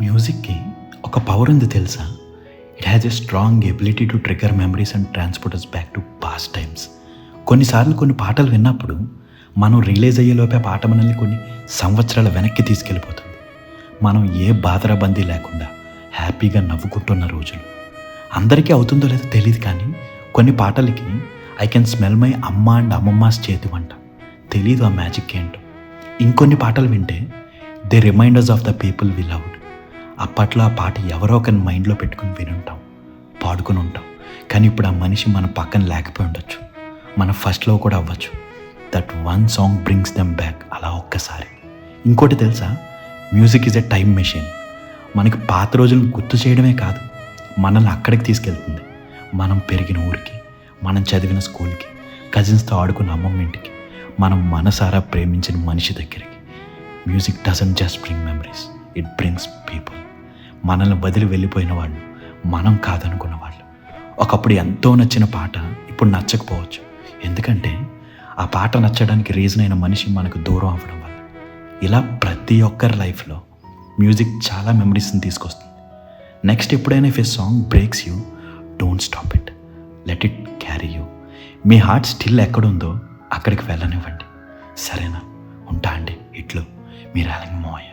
మ్యూజిక్కి ఒక పవర్ ఉంది తెలుసా? It has a strong ability to trigger memories and transport us back to past times. కొన్నిసార్లు కొన్ని పాటలు విన్నప్పుడు మనం రిలీజ్ అయ్యేలోపే పాట మనల్ని కొన్ని సంవత్సరాల వెనక్కి తీసుకెళ్ళిపోతుంది. మనం ఏ బాధరాబందీ లేకుండా హ్యాపీగా నవ్వుకుంటున్న రోజులు. అందరికీ అవుతుందో లేదో తెలియదు, కానీ కొన్ని పాటలకి ఐ కెన్ స్మెల్ మై అమ్మ అండ్ అమ్మమ్మాస్ చేతి వంట. తెలీదు ఆ మ్యాజిక్ ఏంటో. ఇంకొన్ని పాటలు వింటే they reminders of the people we loved. అప్పట్లో ఆ పాట ఎవరో ఒకరిని మైండ్లో పెట్టుకుని వినుంటాం, పాడుకుని ఉంటాం. కానీ ఇప్పుడు ఆ మనిషి మన పక్కన లేకపోయి ఉండొచ్చు, మన ఫస్ట్లో కూడా అవ్వచ్చు. That one song brings them back అలా ఒక్కసారి. ఇంకోటి తెలుసా, music is a time machine. మనకి పాత రోజులను గుర్తు చేయడమే కాదు, మనల్ని అక్కడికి తీసుకెళ్తుంది. మనం పెరిగిన ఊరికి, మనం చదివిన స్కూల్కి, కజిన్స్తో ఆడుకున్న అమ్మమ్మ ఇంటికి, మనం మనసారా ప్రేమించిన మనిషి దగ్గరికి. Music doesn't just bring memories, it brings people. మనల్ని వదిలి వెళ్ళిపోయిన వాళ్ళు, మనం కాదనుకున్న వాళ్ళు. ఒకప్పుడు ఎంతో నచ్చిన పాట ఇప్పుడు నచ్చకపోవచ్చు, ఎందుకంటే ఆ పాట నచ్చడానికి రీజన్ అయిన మనిషి మనకు దూరం అవ్వడం వల్ల. ఇలా ప్రతి ఒక్కరి లైఫ్లో మ్యూజిక్ చాలా మెమరీస్ని తీసుకొస్తుంది. నెక్స్ట్ ఎప్పుడైనా if a song breaks you, don't stop it, let it carry you. మీ హార్ట్ స్టిల్ ఎక్కడుందో అక్కడికి వెళ్ళనివ్వండి, సరేనా? ఉంటా అండి. ఇట్లు మీ రాలింగ్ మోయ.